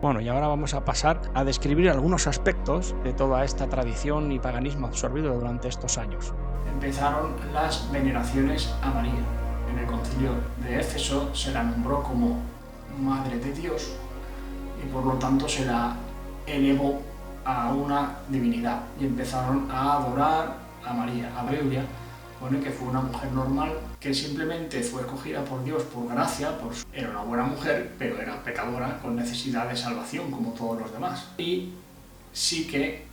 Bueno, y ahora vamos a pasar a describir algunos aspectos de toda esta tradición y paganismo absorbido durante estos años. Empezaron las veneraciones a María. En el concilio de Éfeso se la nombró como Madre de Dios y por lo tanto se la elevó a una divinidad y empezaron a adorar a María. La Biblia pone que fue una mujer normal que simplemente fue escogida por Dios por gracia, era una buena mujer, pero era pecadora con necesidad de salvación como todos los demás. Y sí que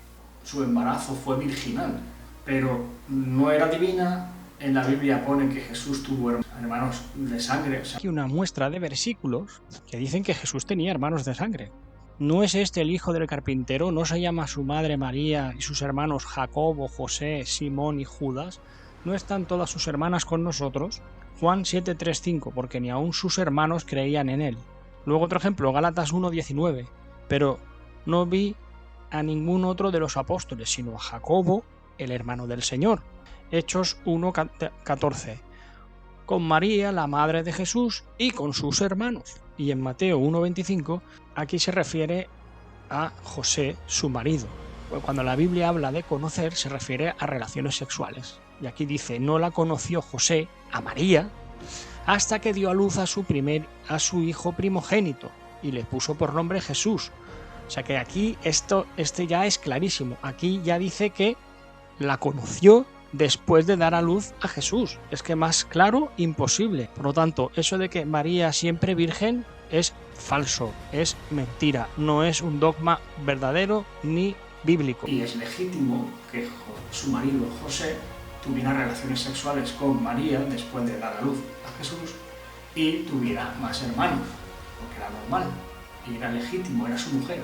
su embarazo fue virginal, pero no era divina. En la Biblia pone que Jesús tuvo hermanos de sangre. Aquí una muestra de versículos que dicen que Jesús tenía hermanos de sangre. ¿No es este el hijo del carpintero? ¿No se llama su madre María y sus hermanos Jacobo, José, Simón y Judas? ¿No están todas sus hermanas con nosotros? Juan 7:3-5, porque ni aun sus hermanos creían en él. Luego otro ejemplo, Gálatas 1:19, pero no vi a ningún otro de los apóstoles, sino a Jacobo, el hermano del Señor. Hechos 1:14, con María, la madre de Jesús, y con sus hermanos. Y en Mateo 1:25, aquí se refiere a José, su marido. Cuando la Biblia habla de conocer, se refiere a relaciones sexuales. Y aquí dice, no la conoció José, a María, hasta que dio a luz a su hijo primogénito, y le puso por nombre Jesús. O sea que aquí este ya es clarísimo. Aquí ya dice que la conoció después de dar a luz a Jesús. Es que más claro, imposible. Por lo tanto, eso de que María siempre virgen es falso, es mentira, no es un dogma verdadero ni bíblico. Y es legítimo que su marido José tuviera relaciones sexuales con María después de dar a luz a Jesús y tuviera más hermanos, porque era normal y era legítimo, era su mujer.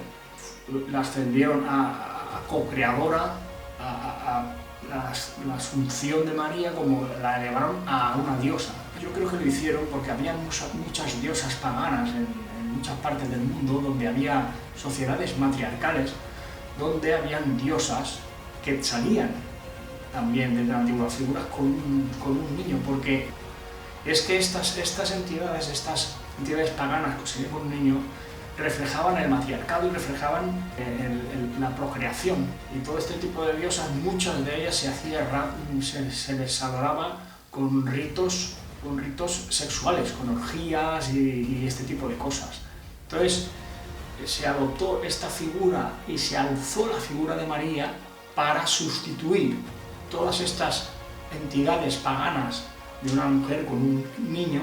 La ascendieron a co-creadora, a la asunción de María, como la elevaron a una diosa. Yo creo que lo hicieron porque había muchas diosas paganas en muchas partes del mundo, donde había sociedades matriarcales, donde habían diosas que salían también de la antigua figura con un niño, porque es que estas entidades paganas que se con un niño reflejaban el matriarcado y reflejaban la procreación, y todo este tipo de diosas, muchas de ellas se les adoraba con ritos sexuales, con orgías y este tipo de cosas. Entonces se adoptó esta figura y se alzó la figura de María para sustituir todas estas entidades paganas de una mujer con un niño.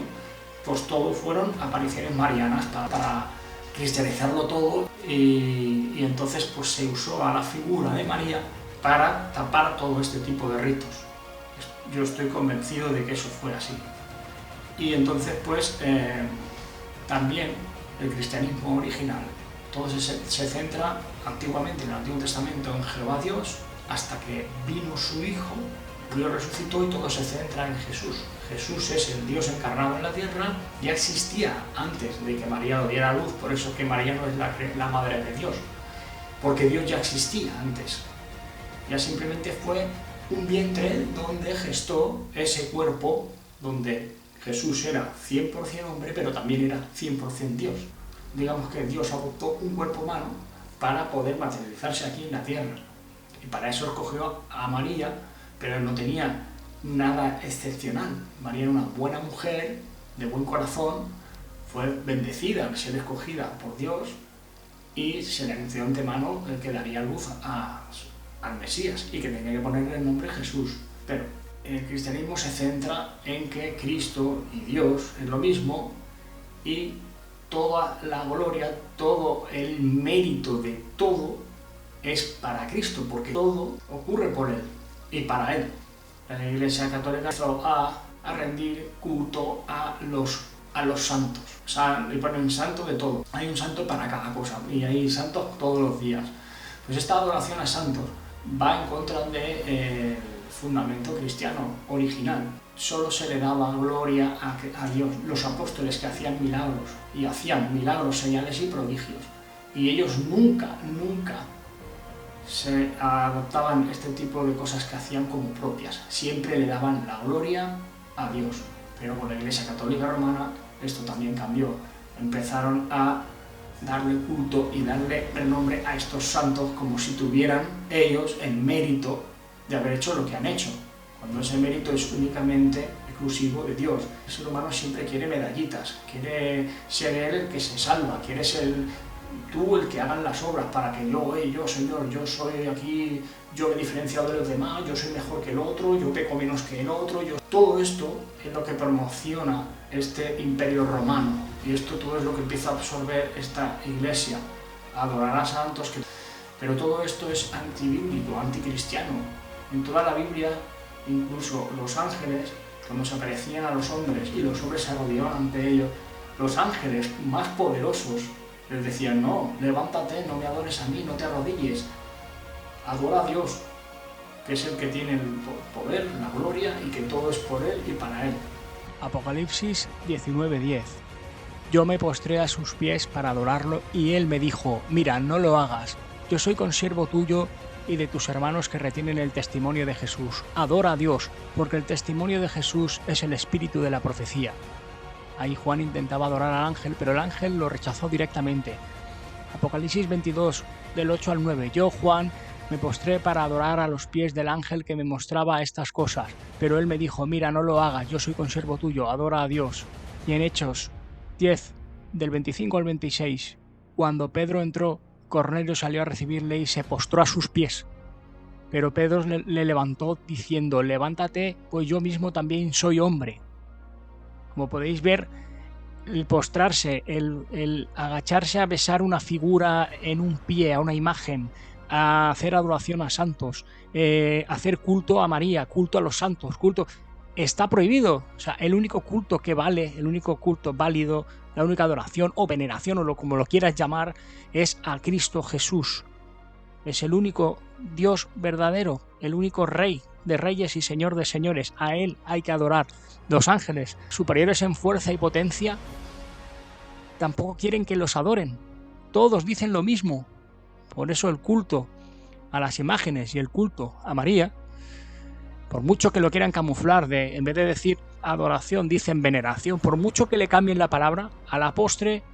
Pues todo fueron apariciones marianas para cristianizarlo todo, y entonces pues se usó a la figura de María para tapar todo este tipo de ritos. Yo estoy convencido de que eso fue así. Y entonces pues también el cristianismo original, todo se centra antiguamente en el Antiguo Testamento en Jehová Dios, hasta que vino su Hijo, Dios resucitó y todo se centra en Jesús. Jesús es el Dios encarnado en la tierra, ya existía antes de que María lo diera a luz, por eso que María no es la madre de Dios, porque Dios ya existía antes. Ya simplemente fue un vientre donde gestó ese cuerpo, donde Jesús era 100% hombre, pero también era 100% Dios. Digamos que Dios adoptó un cuerpo humano para poder materializarse aquí en la tierra. Y para eso escogió a María, pero no tenía nada excepcional. María era una buena mujer, de buen corazón, fue bendecida al ser escogida por Dios, y se le anunció de antemano el que daría luz al Mesías y que tenía que ponerle el nombre Jesús. Pero el cristianismo se centra en que Cristo y Dios es lo mismo, y toda la gloria, todo el mérito de todo es para Cristo, porque todo ocurre por Él y para Él. La Iglesia Católica empezó a rendir culto a los santos. O sea, le ponen santo de todo. Hay un santo para cada cosa y hay santos todos los días. Pues esta adoración a santos va en contra del fundamento cristiano original. Solo se le daba gloria a Dios. Los apóstoles que hacían milagros, señales y prodigios, y ellos nunca se adoptaban este tipo de cosas que hacían como propias. Siempre le daban la gloria a Dios. Pero con la Iglesia Católica Romana esto también cambió. Empezaron a darle culto y darle renombre a estos santos como si tuvieran ellos el mérito de haber hecho lo que han hecho, cuando ese mérito es únicamente exclusivo de Dios. El ser humano siempre quiere medallitas, quiere ser él el que se salva, quiere ser tú el que hagan las obras para que yo, Señor, yo soy aquí, yo me he diferenciado de los demás, yo soy mejor que el otro, yo peco menos que el otro. Todo esto es lo que promociona este imperio romano, y esto todo es lo que empieza a absorber esta iglesia, a adorar a santos, pero todo esto es antibíblico, anticristiano. En toda la Biblia, incluso los ángeles, cuando se aparecían a los hombres y los hombres se arrodillaban ante ellos, los ángeles más poderosos les decían: no, levántate, no me adores a mí, no te arrodilles, adora a Dios, que es el que tiene el poder, la gloria, y que todo es por Él y para Él. Apocalipsis 19:10. Yo me postré a sus pies para adorarlo, y él me dijo: mira, no lo hagas, yo soy consiervo tuyo y de tus hermanos que retienen el testimonio de Jesús. Adora a Dios, porque el testimonio de Jesús es el espíritu de la profecía. Ahí Juan intentaba adorar al ángel, pero el ángel lo rechazó directamente. Apocalipsis 22, del 8 al 9. Yo, Juan, me postré para adorar a los pies del ángel que me mostraba estas cosas, pero él me dijo: mira, no lo hagas, yo soy consiervo tuyo, adora a Dios. Y en Hechos 10, del 25 al 26, cuando Pedro entró, Cornelio salió a recibirle y se postró a sus pies. Pero Pedro le levantó diciendo: levántate, pues yo mismo también soy hombre. Como podéis ver, el postrarse, el agacharse a besar una figura en un pie, a una imagen, a hacer adoración a santos, hacer culto a María, culto a los santos, culto, está prohibido. O sea, el único culto que vale, el único culto válido, la única adoración o veneración, o como lo quieras llamar, es a Cristo Jesús. Es el único Dios verdadero, el único Rey de reyes y Señor de señores. A Él hay que adorar. Los ángeles, superiores en fuerza y potencia, tampoco quieren que los adoren. Todos dicen lo mismo. Por eso el culto a las imágenes y el culto a María, por mucho que lo quieran camuflar, en vez de decir adoración, dicen veneración, por mucho que le cambien la palabra, a la postre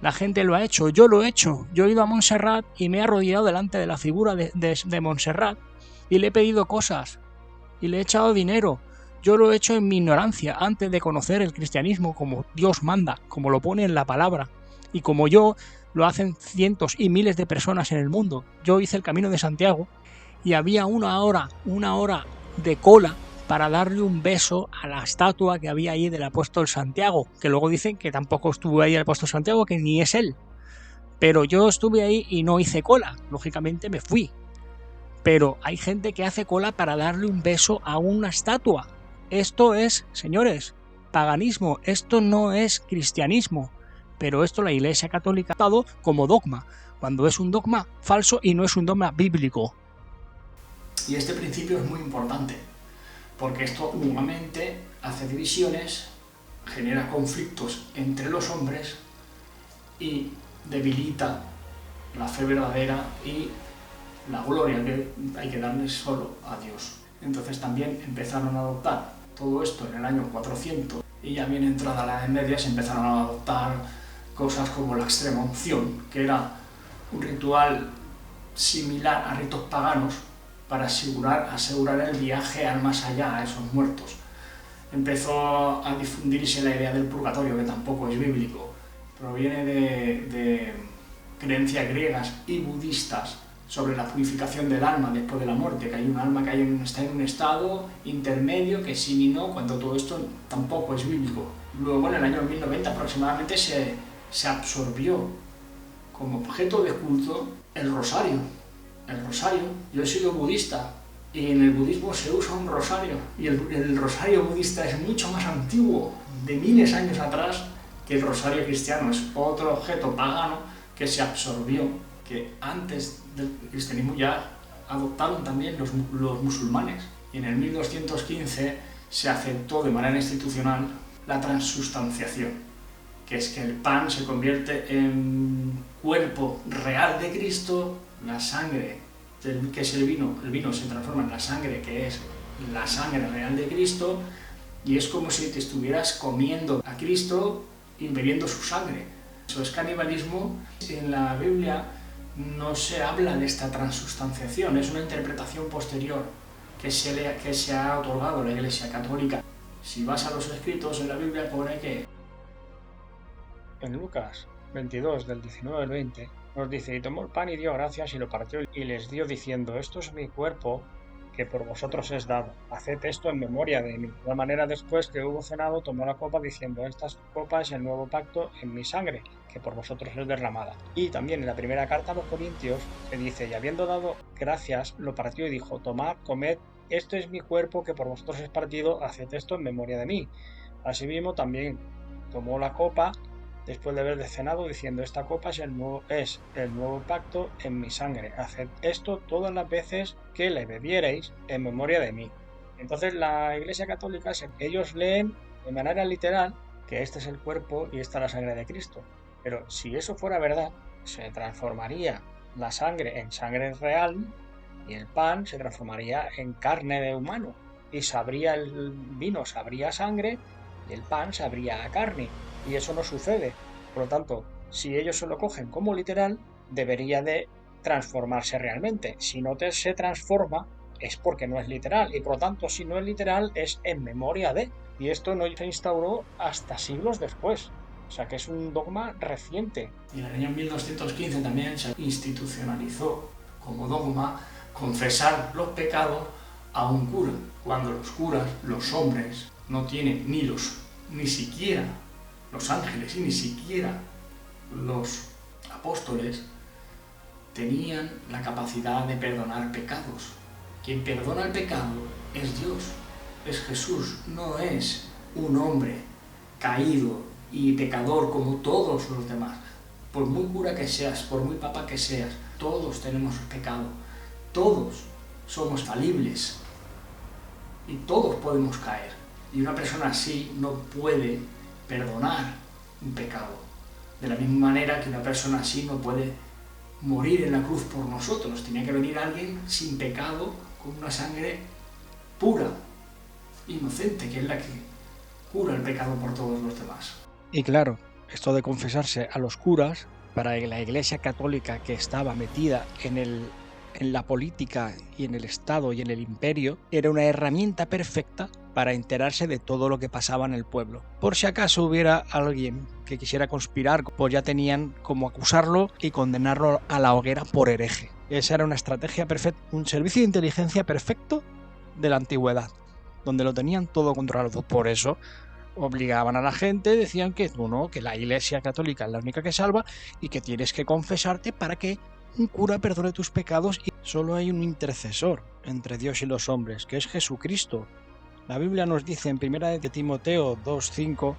la gente lo ha hecho. Yo lo he hecho. Yo he ido a Montserrat y me he arrodillado delante de la figura de Montserrat y le he pedido cosas y le he echado dinero. Yo lo he hecho en mi ignorancia, antes de conocer el cristianismo como Dios manda, como lo pone en la palabra, y como yo lo hacen cientos y miles de personas en el mundo. Yo hice el Camino de Santiago y había una hora de cola para darle un beso a la estatua que había ahí del apóstol Santiago, que luego dicen que tampoco estuvo ahí el apóstol Santiago, que ni es él. Pero yo estuve ahí y no hice cola, lógicamente me fui. Pero hay gente que hace cola para darle un beso a una estatua. Esto es, señores, paganismo, esto no es cristianismo. Pero esto la Iglesia Católica ha dado como dogma, cuando es un dogma falso y no es un dogma bíblico. Y este principio es muy importante, porque esto nuevamente hace divisiones, genera conflictos entre los hombres y debilita la fe verdadera y la gloria que hay que darle solo a Dios. Entonces también empezaron a adoptar todo esto en el año 400, y ya bien entrada la Edad Media se empezaron a adoptar cosas como la extrema unción, que era un ritual similar a ritos paganos para asegurar el viaje al más allá, a esos muertos. Empezó a difundirse la idea del purgatorio, que tampoco es bíblico, proviene de creencias griegas y budistas sobre la purificación del alma después de la muerte, que hay un alma que está en un estado intermedio, que sí ni no, cuando todo esto tampoco es bíblico. Luego, en el año 1090 aproximadamente, se absorbió como objeto de culto el rosario. El rosario, yo he sido budista y en el budismo se usa un rosario, y el rosario budista es mucho más antiguo, de miles de años atrás, que el rosario cristiano. Es otro objeto pagano que se absorbió, que antes del cristianismo ya adoptaron también los musulmanes, y en el 1215 se aceptó de manera institucional la transustanciación, que es que el pan se convierte en cuerpo real de Cristo, la sangre, que es el vino se transforma en la sangre, que es la sangre real de Cristo, y es como si te estuvieras comiendo a Cristo y bebiendo su sangre. Eso es canibalismo. En la Biblia no se habla de esta transustanciación, es una interpretación posterior que se ha otorgado a la Iglesia Católica. Si vas a los escritos en la Biblia pone que en Lucas 22, del 19 al 20, nos dice: y tomó el pan y dio gracias y lo partió y les dio diciendo: esto es mi cuerpo que por vosotros es dado, haced esto en memoria de mí. De igual manera, después que hubo cenado, tomó la copa diciendo: esta copa es el nuevo pacto en mi sangre, que por vosotros es derramada. Y también en la primera carta a los Corintios se dice: y habiendo dado gracias, lo partió y dijo: tomad, comed, esto es mi cuerpo que por vosotros es partido, haced esto en memoria de mí. Asimismo también tomó la copa después de haber cenado, diciendo: esta copa es el nuevo pacto en mi sangre, haced esto todas las veces que le bebiereis en memoria de mí. Entonces la Iglesia Católica, ellos leen de manera literal que este es el cuerpo y esta es la sangre de Cristo, pero si eso fuera verdad, se transformaría la sangre en sangre real y el pan se transformaría en carne de humano, y el vino sabría sangre y el pan sabría a carne. Y eso no sucede. Por lo tanto, si ellos se lo cogen como literal, debería de transformarse realmente. Si no se transforma, es porque no es literal. Y por lo tanto, si no es literal, es en memoria de. Y esto no se instauró hasta siglos después. O sea que es un dogma reciente. Y en el año 1215 también se institucionalizó como dogma confesar los pecados a un cura. Cuando los curas, los hombres, no tienen ni siquiera los ángeles y ni siquiera los apóstoles tenían la capacidad de perdonar pecados. Quien perdona el pecado es Dios, es Jesús, no es un hombre caído y pecador como todos los demás. Por muy cura que seas, por muy papa que seas, todos tenemos pecado, todos somos falibles y todos podemos caer. Y una persona así no puede perdonar un pecado. De la misma manera que una persona así no puede morir en la cruz por nosotros. Tenía que venir alguien sin pecado, con una sangre pura, inocente, que es la que cura el pecado por todos los demás. Y claro, esto de confesarse a los curas, para la Iglesia Católica, que estaba metida en la política y en el Estado y en el imperio, era una herramienta perfecta para enterarse de todo lo que pasaba en el pueblo. Por si acaso hubiera alguien que quisiera conspirar, pues ya tenían como acusarlo y condenarlo a la hoguera por hereje. Esa era una estrategia perfecta, un servicio de inteligencia perfecto de la antigüedad, donde lo tenían todo controlado. Por eso obligaban a la gente, decían que que la Iglesia Católica es la única que salva y que tienes que confesarte para que un cura perdone tus pecados, y solo hay un intercesor entre Dios y los hombres, que es Jesucristo. La Biblia nos dice en 1 de Timoteo 2:5: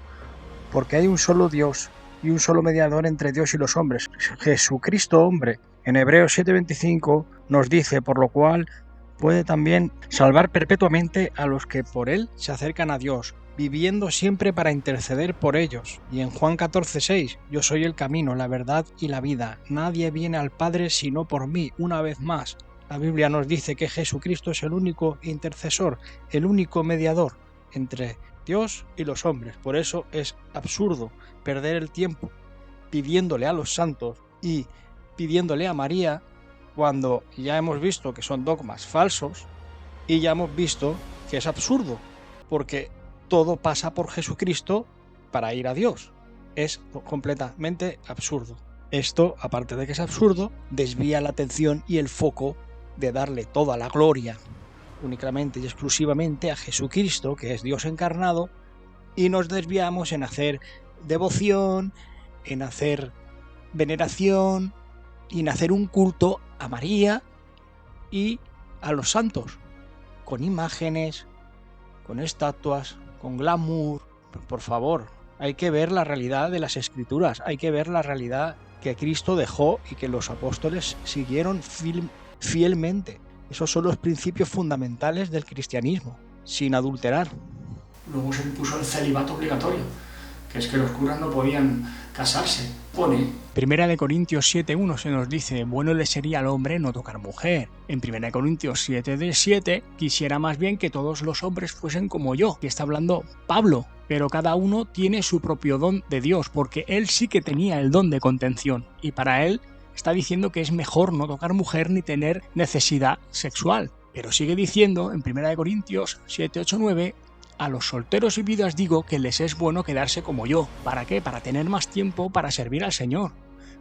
porque hay un solo Dios y un solo mediador entre Dios y los hombres, Jesucristo hombre. En Hebreos 7:25 nos dice: por lo cual puede también salvar perpetuamente a los que por él se acercan a Dios, viviendo siempre para interceder por ellos. Y en Juan 14:6: yo soy el camino, la verdad y la vida. Nadie viene al Padre sino por mí. Una vez más, la Biblia nos dice que Jesucristo es el único intercesor, el único mediador entre Dios y los hombres. Por eso es absurdo perder el tiempo pidiéndole a los santos y pidiéndole a María, cuando ya hemos visto que son dogmas falsos y ya hemos visto que es absurdo, porque todo pasa por Jesucristo para ir a Dios. Es completamente absurdo. Esto, aparte de que es absurdo, desvía la atención y el foco de darle toda la gloria únicamente y exclusivamente a Jesucristo, que es Dios encarnado, y nos desviamos en hacer devoción, en hacer veneración y en hacer un culto a María y a los santos, con imágenes, con estatuas, con glamour. Por favor, hay que ver la realidad de las Escrituras, hay que ver la realidad que Cristo dejó y que los apóstoles siguieron fielmente. Esos son los principios fundamentales del cristianismo, sin adulterar. Luego se impuso el celibato obligatorio, que es que los curas no podían casarse. Pone 1 Corintios 7:1 se nos dice: bueno le sería al hombre no tocar mujer. En 1 Corintios 7:7 quisiera más bien que todos los hombres fuesen como yo. Y está hablando Pablo. pero cada uno tiene su propio don de Dios, porque él sí que tenía el don de contención, y para él está diciendo que es mejor no tocar mujer ni tener necesidad sexual. Pero sigue diciendo en 1 Corintios 7, 8, 9, a los solteros y viudas digo que les es bueno quedarse como yo. ¿Para qué? Para tener más tiempo para servir al Señor.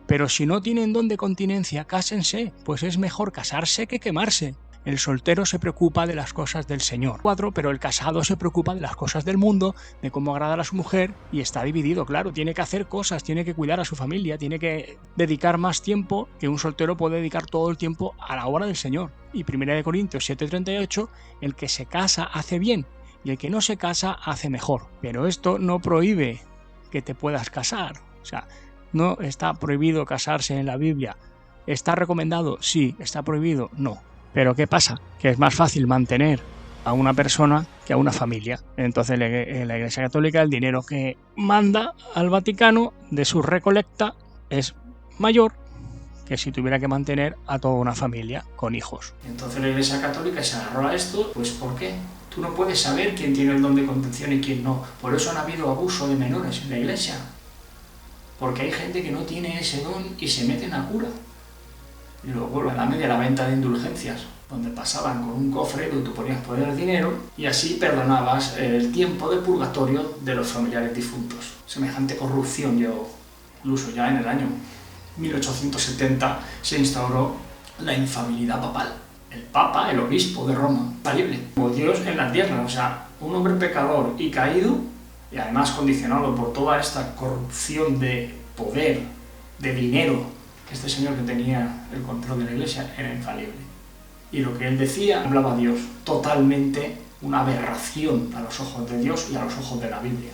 Pero si no tienen don de continencia, cásense, pues es mejor casarse que quemarse. El soltero se preocupa de las cosas del Señor. Pero el casado se preocupa de las cosas del mundo, de cómo agradar a su mujer, y está dividido, claro. Tiene que hacer cosas, tiene que cuidar a su familia, tiene que dedicar más tiempo que un soltero puede dedicar todo el tiempo a la obra del Señor. Y 1 Corintios 7:38, el que se casa hace bien, y el que no se casa hace mejor. Pero esto no prohíbe que te puedas casar. O sea, no está prohibido casarse en la Biblia. ¿Está recomendado? Sí. ¿Está prohibido? No. Pero ¿qué pasa? Que es más fácil mantener a una persona que a una familia. Entonces en la Iglesia Católica el dinero que manda al Vaticano de su recolecta es mayor que si tuviera que mantener a toda una familia con hijos. Entonces la Iglesia Católica se agarró a esto, pues ¿por qué? Tú no puedes saber quién tiene el don de contención y quién no. Por eso han habido abuso de menores en la Iglesia. Porque hay gente que no tiene ese don y se meten a cura. Y luego la edad media, la venta de indulgencias, donde pasaban con un cofre donde tú ponías poner dinero y así perdonabas el tiempo de purgatorio de los familiares difuntos. Semejante corrupción llegó. Incluso ya en el año 1870 se instauró la infalibilidad papal. El Papa, el obispo de Roma, infalible, como Dios en la tierra. O sea, un hombre pecador y caído, y además condicionado por toda esta corrupción de poder, de dinero, este señor que tenía el control de la Iglesia era infalible. Y lo que él decía hablaba a Dios, totalmente una aberración a los ojos de Dios y a los ojos de la Biblia.